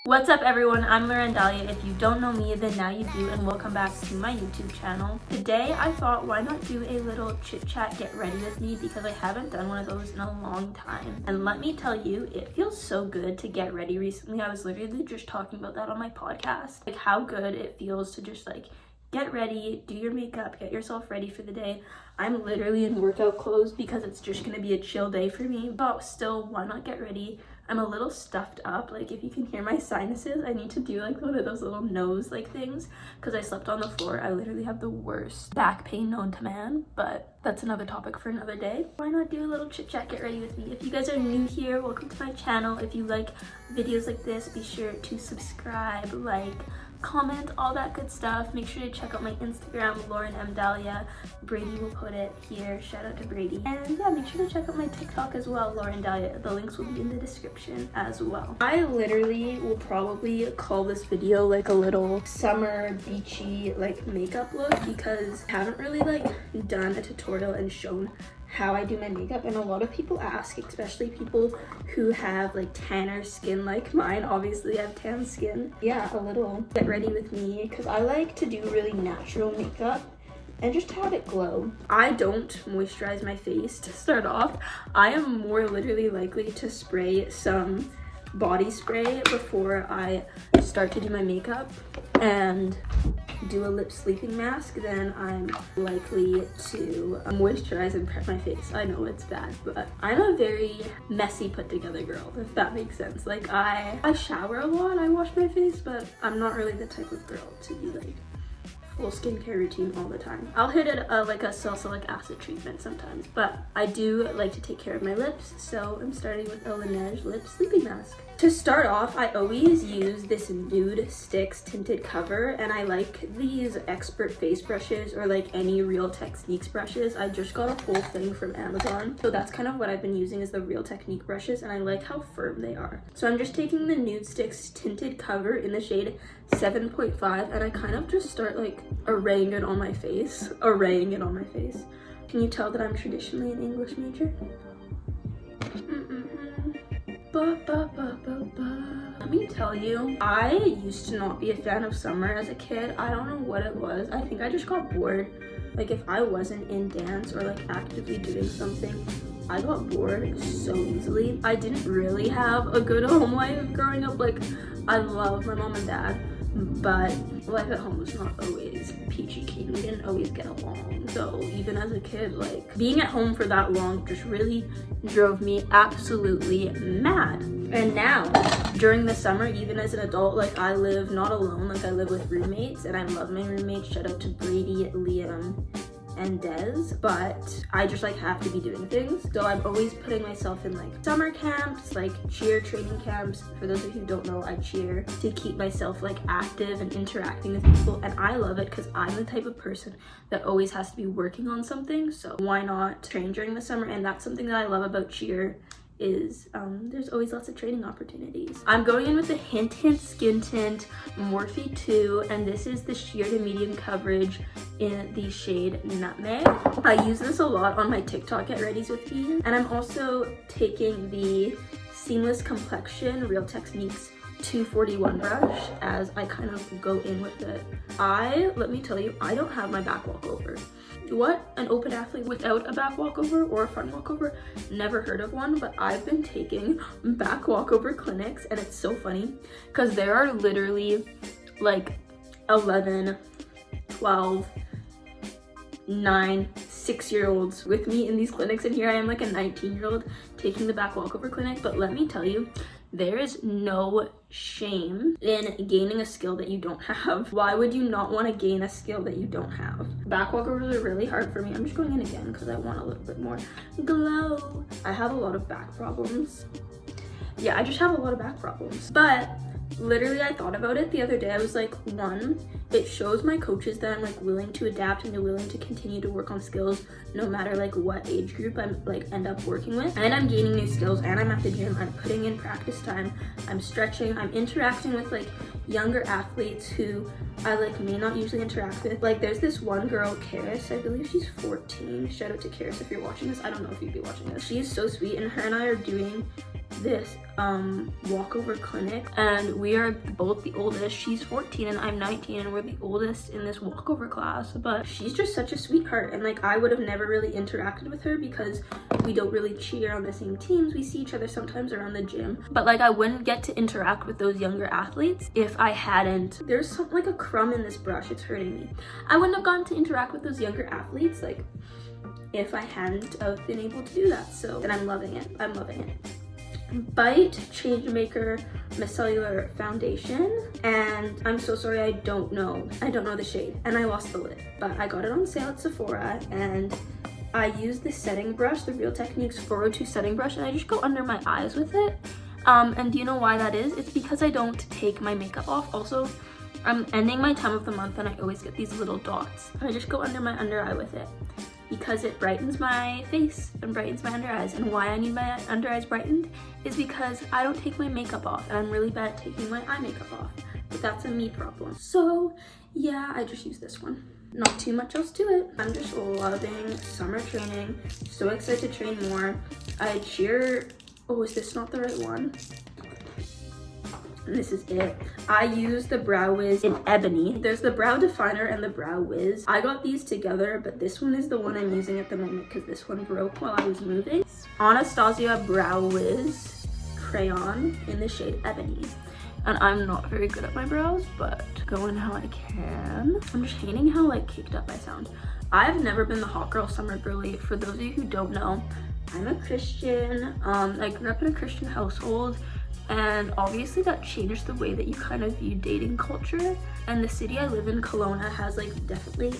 What's up everyone, I'm Laurenmdahlia. If you don't know me, then now you do, and welcome back to my YouTube channel. Today I thought, why not do a little chit chat get ready with me, because I haven't done one of those in a long time. And let me tell you, it feels so good to get ready recently. I was literally just talking about that on my podcast, like how good it feels to just like get ready, do your makeup, get yourself ready for the day. I'm literally in workout clothes because it's just gonna be a chill day for me, but still, why not get ready? I'm a little stuffed up. Like, if you can hear my sinuses, I need to do like one of those little nose like things because I slept on the floor. I literally have the worst back pain known to man, but that's another topic for another day. Why not do a little chit chat get ready with me? If you guys are new here, welcome to my channel. If you like videos like this, be sure to subscribe, like, comment, all that good stuff. Make sure to check out my Instagram, Laurenmdahlia. Brady will put it here. Shout out to Brady. And yeah, make sure to check out my TikTok as well, Laurenmdahlia. The links will be in the description as well. I literally will probably call this video like a little summer beachy like makeup look because I haven't really like done a tutorial and shown how I do my makeup, and a lot of people ask, especially people who have like tanner skin like mine. Obviously I have tan skin. Yeah, a little get ready with me because I like to do really natural makeup and just have it glow. I don't moisturize my face to start off. I am more literally likely to spray some body spray before I start to do my makeup and do a lip sleeping mask, then I'm likely to moisturize and prep my face. I know it's bad, but I'm a very messy put together girl, if that makes sense. Like I shower a lot, I wash my face, but I'm not really the type of girl to be like full skincare routine all the time. I'll hit it like a salicylic acid treatment sometimes, but I do like to take care of my lips, so I'm starting with a Laniege lip sleeping mask. To start off, I always use this Nude Sticks tinted cover, and I like these expert face brushes or like any Real Techniques brushes. I just got a whole thing from Amazon, so that's kind of what I've been using is the Real Technique brushes, and I like how firm they are. So I'm just taking the Nude Sticks tinted cover in the shade 7.5, and I kind of just start like arraying it on my face. Can you tell that I'm traditionally an English major? Let me tell you, I used to not be a fan of summer as a kid. I don't know what it was. I think I just got bored. Like if I wasn't in dance or like actively doing something, I got bored so easily. I didn't really have a good home life growing up. Like I love my mom and dad, but life at home was not always peachy keen. We didn't always get along. So even as a kid, like being at home for that long just really drove me absolutely mad. And now during the summer, even as an adult, like I live not alone, like I live with roommates, and I love my roommates. Shout out to Brady, Liam, and Des, but I just like have to be doing things. So I'm always putting myself in like summer camps, like cheer training camps. For those of you who don't know, I cheer to keep myself like active and interacting with people, and I love it because I'm the type of person that always has to be working on something. So why not train during the summer? And that's something that I love about cheer is there's always lots of training opportunities. I'm going in with the Hint Skin Tint Morphe 2, and this is the sheer to medium coverage in the shade Nutmeg. I use this a lot on my TikTok Get Readies with Me, and I'm also taking the Seamless Complexion Real Techniques 241 brush as I kind of go in with it. Let me tell you, I don't have my back walkover. What? An open athlete without a back walkover or a front walkover? Never heard of one, but I've been taking back walkover clinics, and it's so funny because there are literally like 11, 12, 9, 6-year-olds with me in these clinics, and here I am like a 19-year-old taking the back walkover clinic. But let me tell you, there is no shame in gaining a skill that you don't have. Why would you not want to gain a skill that you don't have? Back walkovers are really hard for me. I'm just going in again because I want a little bit more glow. I have a lot of back problems. Yeah, I just have a lot of back problems. But literally I thought about it the other day. I was like, one, it shows my coaches that I'm like willing to adapt and willing to continue to work on skills no matter like what age group I'm like end up working with. And I'm gaining new skills, and I'm at the gym, I'm putting in practice time, I'm stretching, I'm interacting with like younger athletes who I like may not usually interact with. Like there's this one girl, Karis, I believe she's 14. Shout out to Karis if you're watching this. I don't know if you'd be watching this. She's so sweet, and her and I are doing this walkover clinic, and we are both the oldest. She's 14 and I'm 19, and we're the oldest in this walkover class. But she's just such a sweetheart, and like I would have never really interacted with her because we don't really cheer on the same teams. We see each other sometimes around the gym, but like I wouldn't get to interact with those younger athletes if I hadn't. There's something like a crumb in this brush, it's hurting me. I wouldn't have gotten to interact with those younger athletes like if I hadn't have been able to do that. So, and I'm loving it. I'm loving it. Bite Changemaker Micellar Foundation, and I'm so sorry, I don't know the shade, and I lost the lid, but I got it on sale at Sephora, and I use the setting brush, the Real Techniques 402 setting brush, and I just go under my eyes with it. And do you know why that is? It's because I don't take my makeup off. Also, I'm ending my time of the month and I always get these little dots. I just go under my under eye with it because it brightens my face and brightens my under eyes. And why I need my under eyes brightened is because I don't take my makeup off, and I'm really bad at taking my eye makeup off, but that's a me problem. So yeah, I just use this one. Not too much else to it. I'm just loving summer training. So excited to train more. I cheer. Oh, is this not the right one? And this is it. I use the Brow Wiz in Ebony. There's the Brow Definer and the Brow Wiz. I got these together, but this one is the one I'm using at the moment because this one broke while I was moving. Anastasia Brow Wiz crayon in the shade Ebony. And I'm not very good at my brows, but going how I can. I'm just hating how like caked up I sound. I've never been the hot girl summer girly. For those of you who don't know, I'm a Christian. I grew up in a Christian household, and obviously that changed the way that you kind of view dating culture. And the city I live in, Kelowna, has like definitely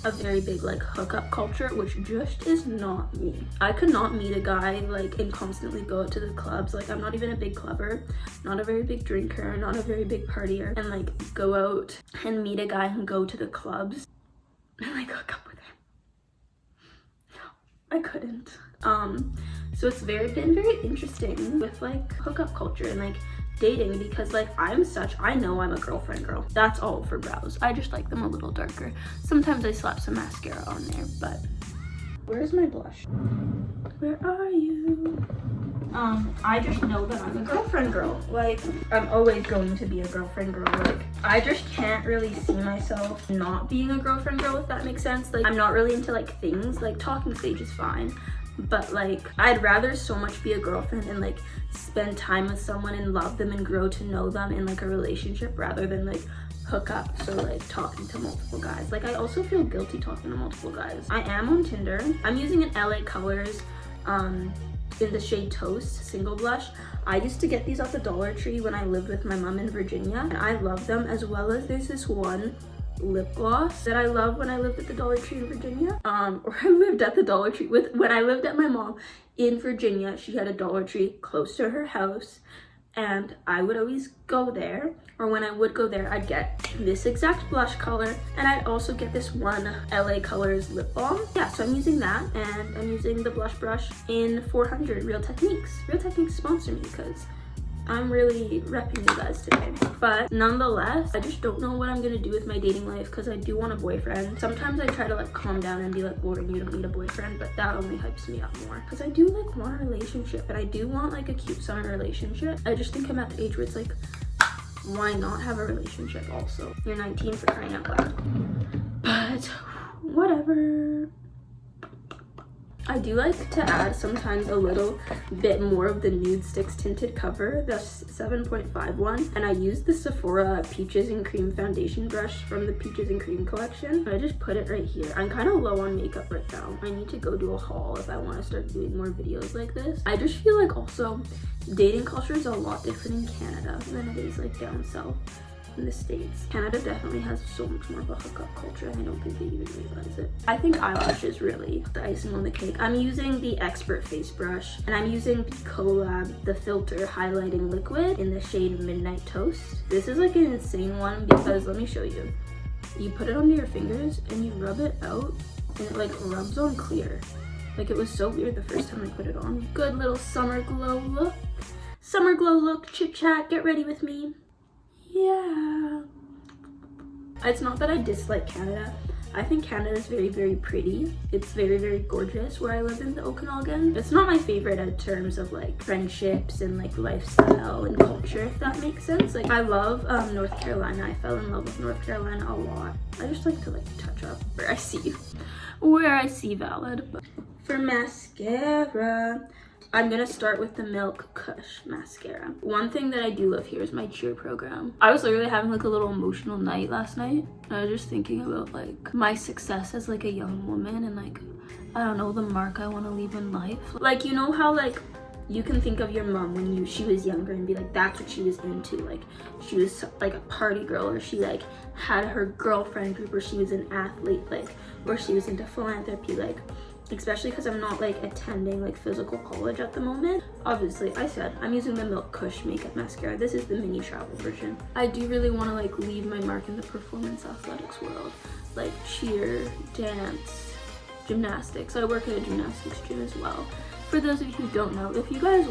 a very big like hookup culture, which just is not me. I could not meet a guy like and constantly go out to the clubs. Like I'm not even a big clubber, not a very big drinker, not a very big partier, and like go out and meet a guy and go to the clubs and like hook up with him. No, I couldn't. So it's been very interesting with like hookup culture and like dating, because like I know I'm a girlfriend girl. That's all for brows. I just like them a little darker. Sometimes I slap some mascara on there, but where's my blush? Where are you? I just know that I'm a girlfriend girl. Like I'm always going to be a girlfriend girl. Like I just can't really see myself not being a girlfriend girl, if that makes sense. Like I'm not really into like things, like talking stage is fine, but like I'd rather so much be a girlfriend and like spend time with someone and love them and grow to know them in like a relationship rather than like hook up. So like talking to multiple guys. Like I also feel guilty talking to multiple guys. I am on Tinder. I'm using an LA Colors in the shade Toast single blush. I used to get these at the Dollar Tree when I lived with my mom in Virginia, and I love them, as well as there's this one lip gloss that I love when I lived at the Dollar Tree in Virginia. Or I lived at the Dollar Tree when I lived at my mom in Virginia. She had a Dollar Tree close to her house, and I would always go there, or when I would go there, I'd get this exact blush color, and I'd also get this one LA Colors lip balm. Yeah, so I'm using that, and I'm using the blush brush in 400 Real Techniques. Real Techniques sponsor me because I'm really repping you guys today. But nonetheless, I just don't know what I'm gonna do with my dating life because I do want a boyfriend. Sometimes I try to like calm down and be like, Lauren, you don't need a boyfriend, but that only hypes me up more because I do like want a relationship, and I do want like a cute summer relationship. I just think I'm at the age where it's like, why not have a relationship also? You're 19, for crying out loud. But whatever. I do like to add sometimes a little bit more of the Nude Sticks tinted cover, the 7.5 one, and I use the Sephora Peaches and Cream foundation brush from the Peaches and Cream collection. I just put it right here. I'm kind of low on makeup right now. I need to go do a haul if I want to start doing more videos like this. I just feel like also dating culture is a lot different in Canada than it is like down south in the States. Canada definitely has so much more of a hookup culture, and I don't think they even realize it. I think eyelash is really the icing on the cake. I'm using the Expert face brush, and I'm using the Collab The Filter highlighting liquid in the shade Midnight Toast. This is like an insane one because, let me show you. You put it under your fingers and you rub it out, and it like rubs on clear. Like it was so weird the first time I put it on. Good little summer glow look. Summer glow look, chit chat, get ready with me. Yeah. It's not that I dislike Canada. I think Canada is very, very pretty. It's very, very gorgeous where I live in the Okanagan. It's not my favorite in terms of like friendships and like lifestyle and culture, if that makes sense. Like I love North Carolina. I fell in love with North Carolina a lot. I just like to like touch up where I see valid. But for mascara, I'm gonna start with the Milk Kush mascara. One thing that I do love here is my cheer program. I was literally having like a little emotional night last night. And I was just thinking about like my success as like a young woman and like, I don't know, the mark I want to leave in life. Like, you know how like you can think of your mom when she was younger and be like, that's what she was into. Like she was like a party girl, or she like had her girlfriend group, or she was an athlete, like, or she was into philanthropy, like, especially because I'm not like attending like physical college at the moment. Obviously, I said I'm using the Milk Kush makeup mascara. This is the mini travel version. I do really want to like leave my mark in the performance athletics world, like cheer, dance, gymnastics. I work at a gymnastics gym as well. For those of you who don't know, if you guys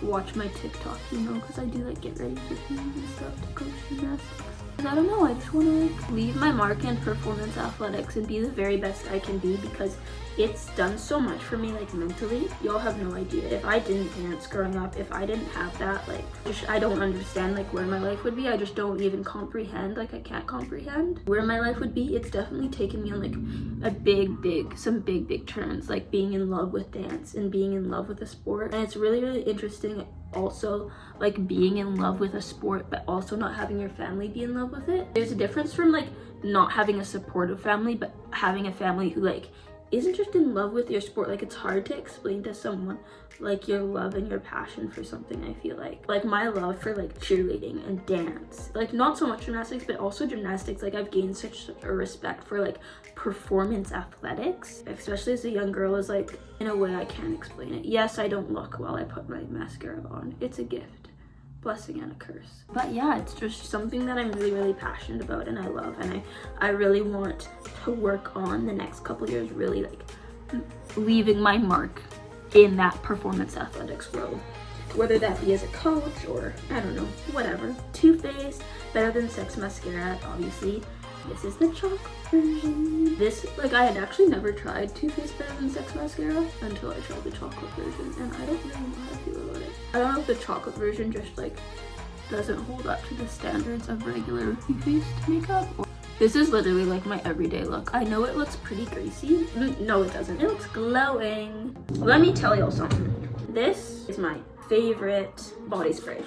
watch my TikTok, you know, because I do like get ready with me and stuff to coach gymnastics. I don't know, I just want to like leave my mark in performance athletics and be the very best I can be, because it's done so much for me like mentally. Y'all have no idea. If I didn't dance growing up, if I didn't have that, like I don't understand like where my life would be. I just don't even comprehend, like I can't comprehend where my life would be. It's definitely taken me on like some big turns, like being in love with dance and being in love with a sport. And it's really, really interesting also like being in love with a sport but also not having your family be in love with it. There's a difference from like not having a supportive family but having a family who like isn't just in love with your sport. Like it's hard to explain to someone like your love and your passion for something. I feel like my love for like cheerleading and dance, like not so much gymnastics but also gymnastics, like I've gained such a respect for like performance athletics, especially as a young girl, is like in a way I can't explain it. Yes, I don't look while I put my mascara on. It's a gift, blessing and a curse. But yeah, it's just something that I'm really, really passionate about and I love, and I really want to work on the next couple years, really like leaving my mark in that performance athletics world, whether that be as a coach or I don't know, whatever. Too Faced Better Than Sex mascara, obviously. This is the chocolate version. This, like, I had actually never tried Too Faced Better Than Sex mascara until I tried the chocolate version, and I don't really know how to feel about it. I don't know if the chocolate version just like doesn't hold up to the standards of regular Too Faced makeup. This is literally like my everyday look. I know it looks pretty greasy. No, it doesn't. It looks glowing. Let me tell y'all something. This is my favorite body spray.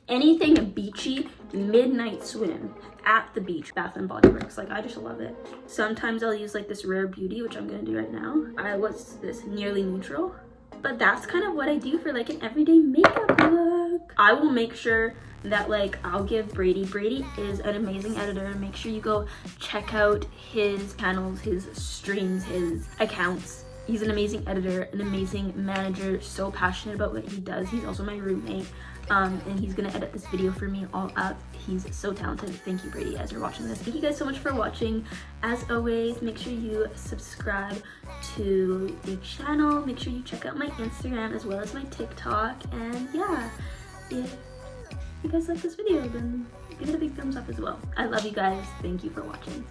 Anything beachy, midnight swim at the beach, Bath and Body Works. Like I just love it. Sometimes I'll use like this Rare Beauty, which I'm gonna do right now. What's this, Nearly Neutral? But that's kind of what I do for like an everyday makeup look. I will make sure that like I'll give Brady is an amazing editor. Make sure you go check out his channels, his streams, his accounts. He's an amazing editor, an amazing manager, so passionate about what he does. He's also my roommate, and he's gonna edit this video for me all up. He's so talented. Thank you, Brady, as you're watching this. Thank you guys so much for watching. As always, make sure you subscribe to the channel. Make sure you check out my Instagram as well as my TikTok. And yeah, if you guys like this video, then give it a big thumbs up as well. I love you guys. Thank you for watching.